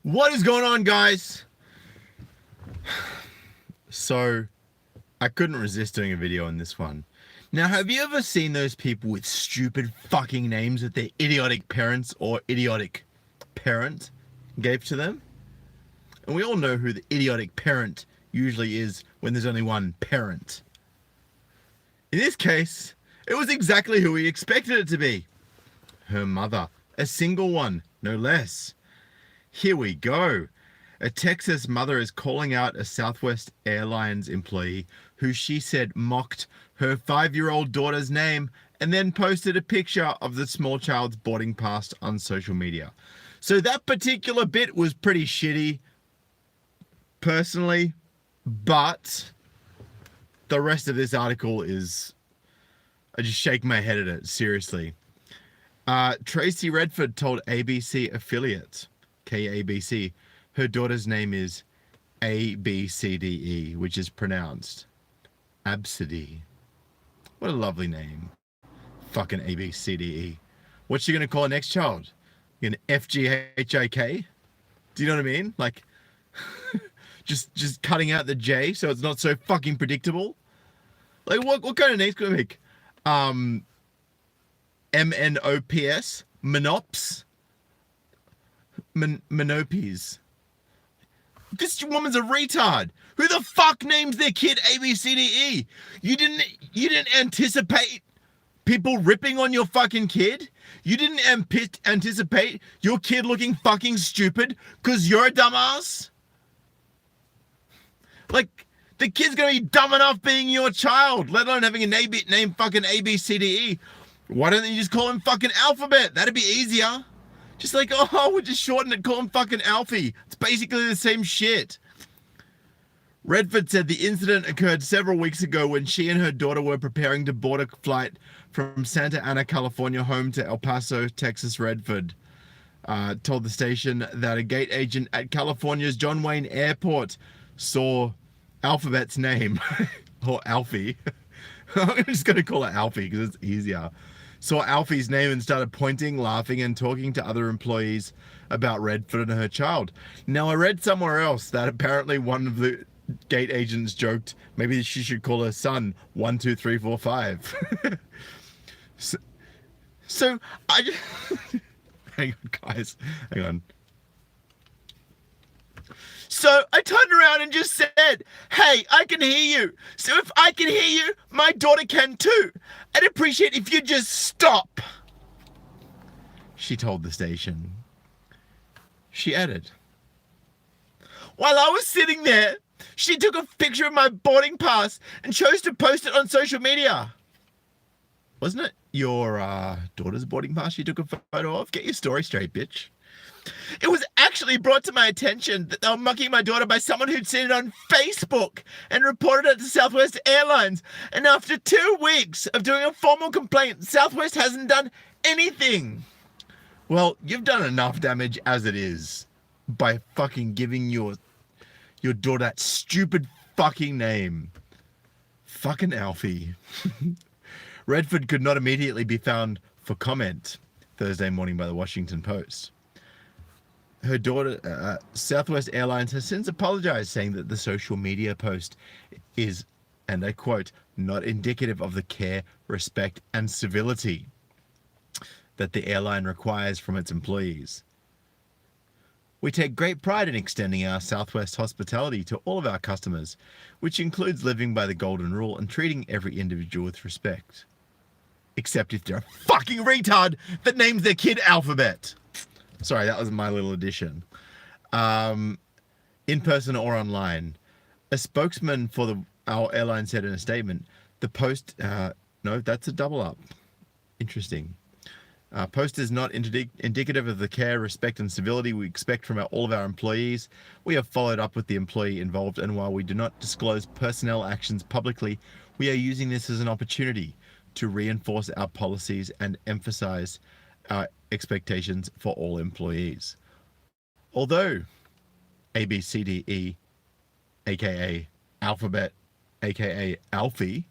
What is going on, guys? So, I couldn't resist doing a video on this one. Now, have you ever seen those people with stupid fucking names that their idiotic parents or idiotic parent gave to them? And we all know who the idiotic parent usually is when there's only one parent. In this case, it was exactly who we expected it to be. Her mother. A single one, no less. Here we go. A Texas mother is calling out a Southwest Airlines employee who she said mocked her 5-year-old daughter's name and then posted a picture of the small child's boarding pass on social media. So that particular bit was pretty shitty, personally, but the rest of this article is, I just shake my head at it, seriously. Tracy Redford told ABC affiliate, KABC, her daughter's name is Abcde, which is pronounced Abcde. What a lovely name. Fucking Abcde. What's she gonna call her next child? An FGHIK? Do you know what I mean? Like, just cutting out the J so it's not so fucking predictable. Like, what kind of names could I make? MNOPS? Monops? Monopes. This woman's a retard. Who the fuck names their kid ABCDE? You didn't anticipate people ripping on your fucking kid? You didn't anticipate your kid looking fucking stupid because you're a dumbass? Like, the kid's gonna be dumb enough being your child, let alone having a name fucking ABCDE. Why don't you just call him fucking Alphabet? That'd be easier. Just like, oh, we'll just shorten it, call him fucking Alfie. It's basically the same shit. Redford said the incident occurred several weeks ago when she and her daughter were preparing to board a flight from Santa Ana, California, home to El Paso, Texas. Redford told the station that a gate agent at California's John Wayne Airport saw Alphabet's name, or Alfie. I'm just going to call it Alfie because it's easier. Saw Alfie's name and started pointing, laughing, and talking to other employees about Redford and her child. Now, I read somewhere else that apparently one of the gate agents joked maybe she should call her son 1, 2, 3, 4, 5. So I just hang on, guys, hang on. So I turned around and just said, hey, I can hear you. So if I can hear you, my daughter can too. I'd appreciate if you just stop. She told the station. She added, while I was sitting there, she took a picture of my boarding pass and chose to post it on social media. Wasn't it your daughter's boarding pass you took a photo of? Get your story straight, bitch. It was actually brought to my attention that they were mucking my daughter by someone who'd seen it on Facebook and reported it to Southwest Airlines. And after 2 weeks of doing a formal complaint, Southwest hasn't done anything. Well, you've done enough damage as it is by fucking giving your daughter that stupid fucking name. Fucking Alfie. Redford could not immediately be found for comment Thursday morning by the Washington Post. Her daughter, Southwest Airlines, has since apologized, saying that the social media post is, and I quote, not indicative of the care, respect, and civility that the airline requires from its employees. We take great pride in extending our Southwest hospitality to all of our customers, which includes living by the golden rule and treating every individual with respect. Except if they're a fucking retard that names their kid Alphabet. Sorry, that was my little addition. In person or online. A spokesman for our airline said in a statement, the post, no, that's a double up. Interesting. Post is not indicative of the care, respect, and civility we expect from all of our employees. We have followed up with the employee involved, and while we do not disclose personnel actions publicly, we are using this as an opportunity to reinforce our policies and emphasize our expectations for all employees. Although ABCDE, aka Alphabet, aka Alfie,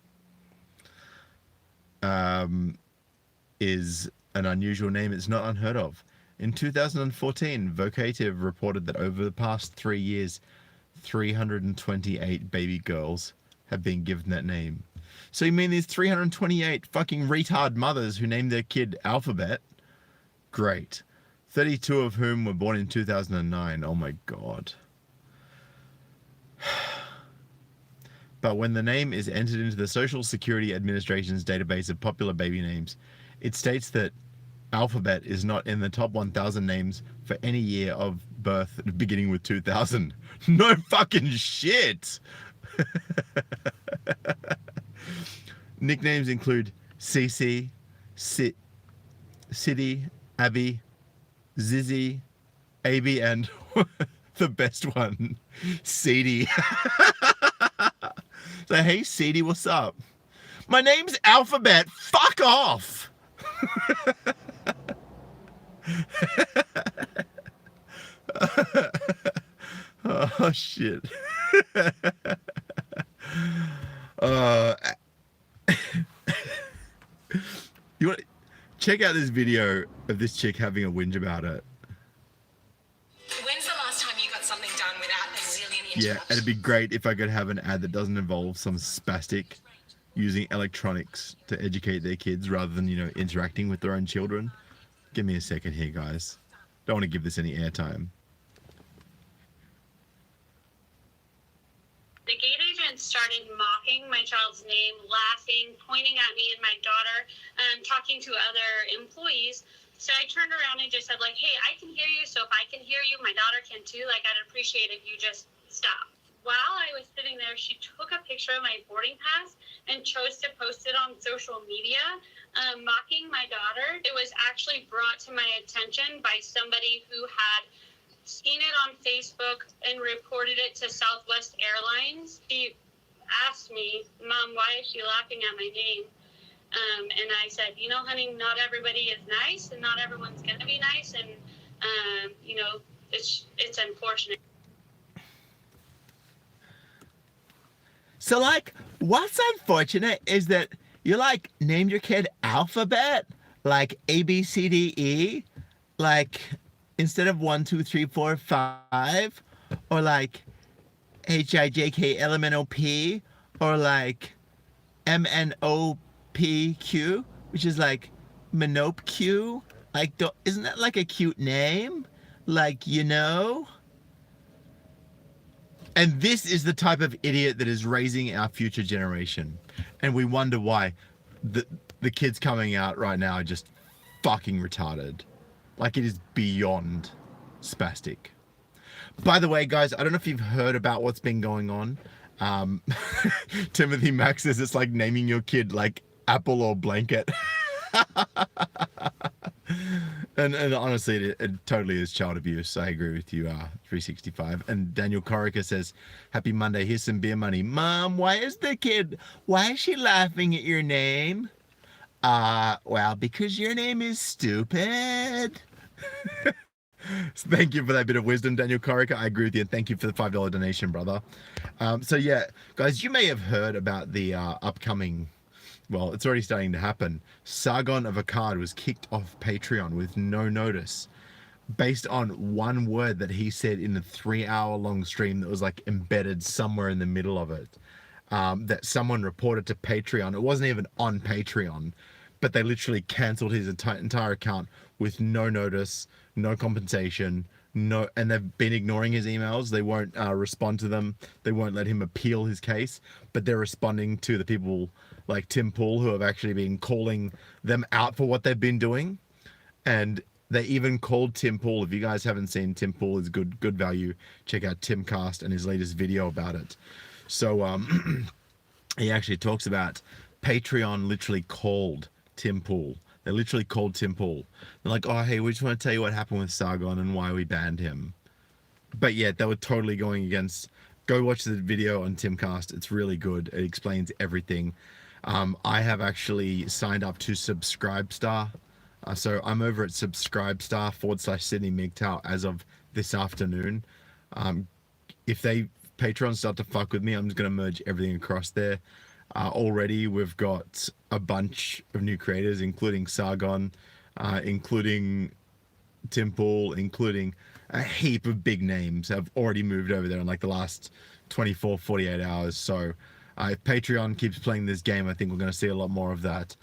is an unusual name, it's not unheard of. In 2014, Vocative reported that over the past 3 years, 328 baby girls have been given that name. So you mean these 328 fucking retard mothers who named their kid Alphabet? Great. 32 of whom were born in 2009. Oh my god. But when the name is entered into the Social Security Administration's database of popular baby names, it states that Alphabet is not in the top 1,000 names for any year of birth beginning with 2000. No fucking shit! Nicknames include Cece, City, Abby, Zizzy, AB, and the best one, Seedy. So, hey, Seedy, what's up? My name's Alphabet. Fuck off! Oh, shit. You want to check out this video of this chick having a whinge about it. When's the last time you got something done without a zillion interruptions? Yeah, it'd be great if I could have an ad that doesn't involve some spastic using electronics to educate their kids rather than, you know, interacting with their own children. Give me a second here, guys. Don't want to give this any airtime. The gate agent started mocking my child's name, laughing, pointing at me and my daughter, and talking to other employees. So I turned around and just said, like, hey, I can hear you, so if I can hear you, my daughter can too. Like, I'd appreciate if you just stop. While I was sitting there, she took a picture of my boarding pass and chose to post it on social media, mocking my daughter. It was actually brought to my attention by somebody who had seen it on Facebook and reported it to Southwest Airlines. She asked me, Mom, why is she laughing at my name? And I said, you know, honey, not everybody is nice and not everyone's going to be nice. And, you know, it's unfortunate. So, like, what's unfortunate is that you, like, named your kid Alphabet, like A, B, C, D, E, like, instead of 1, 2, 3, 4, 5, or like H, I, J, K, L, M, N, O, P, or like M, N, O, P, Q, which is like Minope Q. Like, isn't that like a cute name? Like, you know? And this is the type of idiot that is raising our future generation. And we wonder why the kids coming out right now are just fucking retarded. Like, it is beyond spastic. By the way, guys, I don't know if you've heard about what's been going on. Timothy Max says it's like naming your kid like Apple or Blanket. And honestly, it totally is child abuse. I agree with you, 365. And Daniel Corica says, happy Monday, here's some beer money. Mom, why is she laughing at your name? Well, because your name is stupid. So thank you for that bit of wisdom, Daniel Corica. I agree with you, and thank you for the $5 donation, brother. So yeah, guys, you may have heard about the upcoming, well, it's already starting to happen. Sargon of Akkad was kicked off Patreon with no notice based on one word that he said in a 3-hour-long stream that was like embedded somewhere in the middle of it. That someone reported to Patreon. It wasn't even on Patreon, but they literally canceled his entire account with no notice, no compensation, and they've been ignoring his emails. They won't respond to them. They won't let him appeal his case, but they're responding to the people like Tim Pool who have actually been calling them out for what they've been doing. And they even called Tim Pool. If you guys haven't seen Tim Pool, is good value. Check out Timcast and his latest video about it. So he actually talks about Patreon literally called Tim Pool. They literally called Tim Pool. They're like, oh, hey, we just want to tell you what happened with Sargon and why we banned him. But yeah, they were totally going against. Go watch the video on Timcast. It's really good. It explains everything. I have actually signed up to Subscribestar. So I'm over at Subscribestar/Sydney MGTOW as of this afternoon. If Patreon start to fuck with me, I'm just going to merge everything across there. Already we've got a bunch of new creators, including Sargon, including Tim Pool, including a heap of big names, have already moved over there in like the last 24, 48 hours. So if Patreon keeps playing this game, I think we're going to see a lot more of that.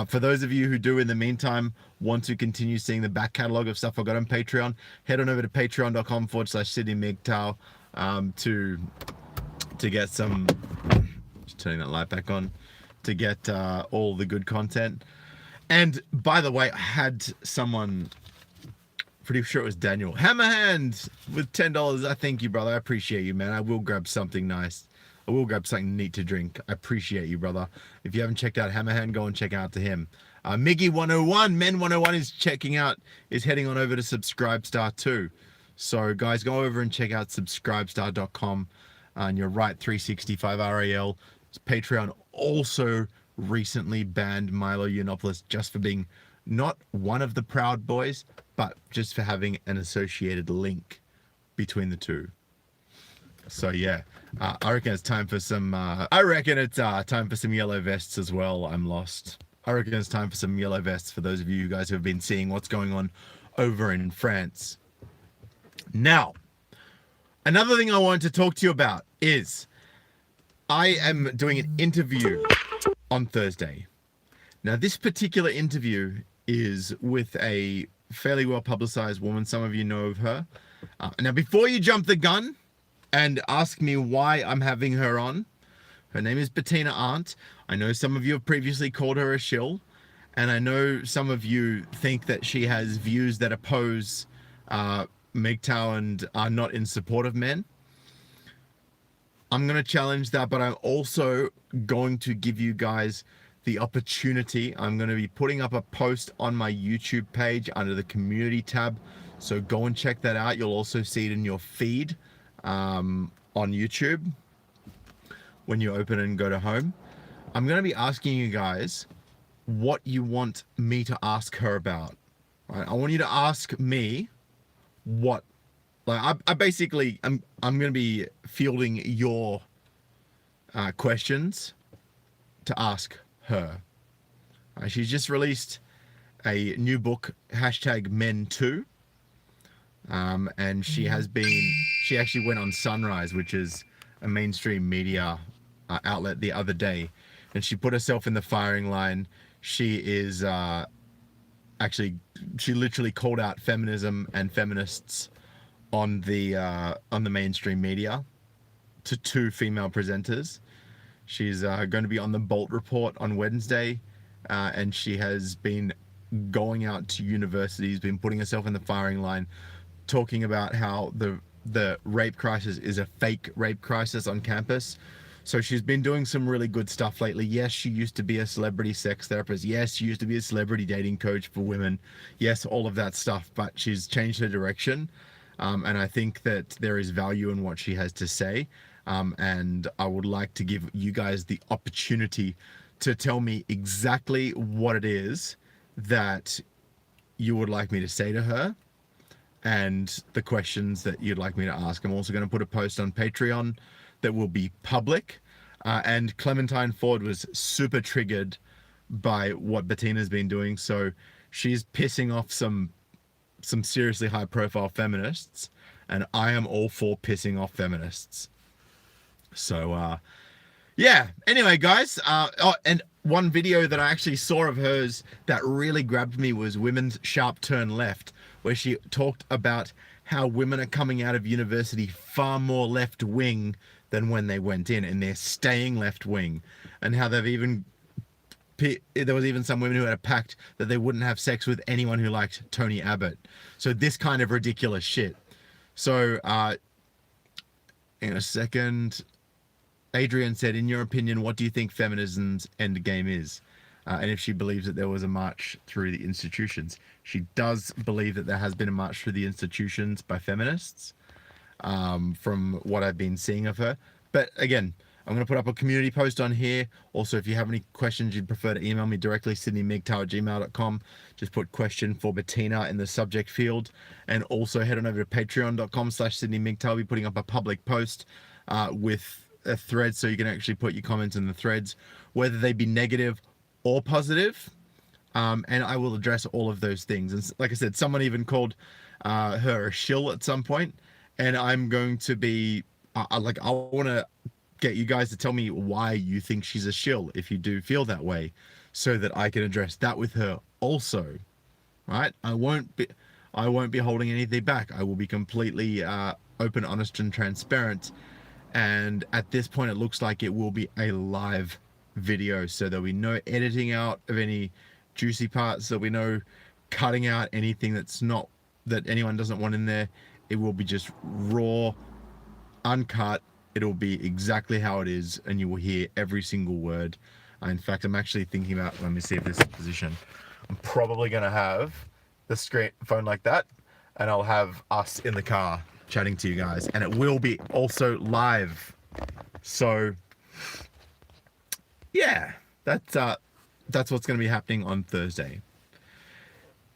For those of you who do, in the meantime, want to continue seeing the back catalog of stuff I've got on Patreon, head on over to patreon.com/Sydney MGTOW to get some, just turning that light back on, to get all the good content. And by the way, I had someone, pretty sure it was Daniel, Hammerhand with $10. I thank you, brother. I appreciate you, man. I will grab something nice. I will grab something neat to drink. I appreciate you, brother. If you haven't checked out Hammerhand, go and check out to him. Miggy101, Men101 is heading on over to Subscribestar too. So guys, go over and check out subscribestar.com, and you're right, 365 RAL. Patreon also recently banned Milo Yiannopoulos just for being not one of the Proud Boys, but just for having an associated link between the two. So yeah, I reckon it's time for some. Time for some yellow vests as well. I'm lost. I reckon it's time for some yellow vests for those of you guys who have been seeing what's going on over in France. Now, another thing I wanted to talk to you about is I am doing an interview on Thursday. Now, this particular interview is with a fairly well publicized woman. Some of you know of her. Now, before you jump the gun and ask me why I'm having her on, her name is Bettina Arndt. I know some of you have previously called her a shill, and I know some of you think that she has views that oppose MGTOW and are not in support of men. I'm going to challenge that, but I'm also going to give you guys the opportunity. I'm going to be putting up a post on my YouTube page under the community tab, so go and check that out. You'll also see it in your feed on YouTube when you open and go to home. I'm going to be asking you guys what you want me to ask her about. Right? I want you to ask me what, like, I basically, I'm going to be fielding your questions to ask her. She's just released a new book, #Men2. And she actually went on Sunrise, which is a mainstream media outlet, the other day, and she put herself in the firing line. She is she literally called out feminism and feminists on the mainstream media to 2 female presenters. She's going to be on the Bolt Report on Wednesday, and she has been going out to universities, been putting herself in the firing line, talking about how the rape crisis is a fake rape crisis on campus. So she's been doing some really good stuff lately. Yes, she used to be a celebrity sex therapist. Yes, she used to be a celebrity dating coach for women. Yes, all of that stuff, but she's changed her direction. And I think that there is value in what she has to say. And I would like to give you guys the opportunity to tell me exactly what it is that you would like me to say to her, and the questions that you'd like me to ask. I'm also going to put a post on Patreon that will be public. And Clementine Ford was super triggered by what Bettina's been doing. So she's pissing off some seriously high profile feminists, and I am all for pissing off feminists. So, yeah, anyway, guys, and one video that I actually saw of hers that really grabbed me was Women's Sharp Turn Left, where she talked about how women are coming out of university far more left wing than when they went in, and they're staying left wing, and how they've even, there was even some women who had a pact that they wouldn't have sex with anyone who liked Tony Abbott. So this kind of ridiculous shit. So, in a second, Adrian said, in your opinion, what do you think feminism's end game is? And if she believes that there was a march through the institutions. She does believe that there has been a march through the institutions by feminists, from what I've been seeing of her. But again, I'm going to put up a community post on here. Also, if you have any questions you'd prefer to email me directly, sydneymigtow@gmail.com. Just put question for Bettina in the subject field. And also head on over to patreon.com/sydneymigtow. I'll be putting up a public post with a thread, so you can actually put your comments in the threads, whether they be negative or positive. And I will address all of those things. And like I said, someone even called her a shill at some point, and I'm going to be I want to get you guys to tell me why you think she's a shill if you do feel that way, so that I can address that with her also. Right? I won't be holding anything back. I will be completely open, honest, and transparent. And at this point, it looks like it will be a live video, so there'll be no editing out of any juicy parts. There'll be no cutting out anything that anyone doesn't want in there. It will be just raw, uncut. It'll be exactly how it is, and you will hear every single word. In fact, I'm actually thinking about, let me see if this is position. I'm probably going to have the phone like that, and I'll have us in the car chatting to you guys, and it will be also live. So yeah, that's what's going to be happening on Thursday.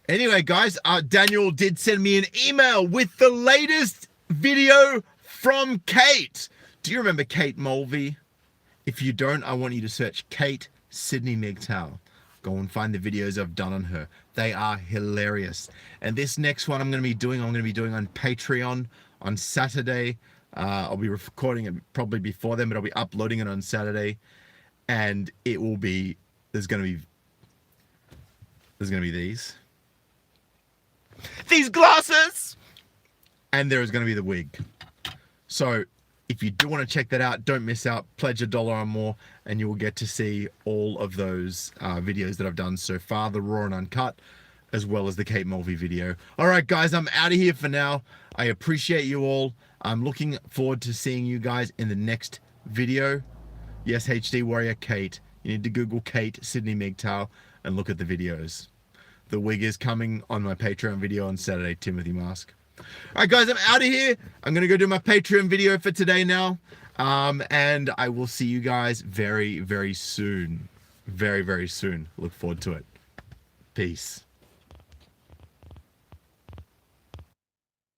Anyway, guys, Daniel did send me an email with the latest video from Kate. Do you remember Kate Mulvey? If you don't, I want you to search Kate Sydney MGTOW. Go and find the videos I've done on her. They are hilarious. And this next one I'm going to be doing on Patreon on Saturday. I'll be recording it probably before then, but I'll be uploading it on Saturday. And it will be, there's going to be these glasses, and there is going to be the wig. So if you do want to check that out, don't miss out. Pledge $1 or more, and you will get to see all of those videos that I've done so far, the raw and uncut, as well as the Kate Mulvey video. All right, guys, I'm out of here for now. I appreciate you all. I'm looking forward to seeing you guys in the next video. Yes, HD Warrior Kate. You need to Google Kate Sydney MGTOW and look at the videos. The wig is coming on my Patreon video on Saturday, Timothy Mask. All right, guys, I'm out of here. I'm going to go do my Patreon video for today now. And I will see you guys very, very soon. Very, very soon. Look forward to it. Peace.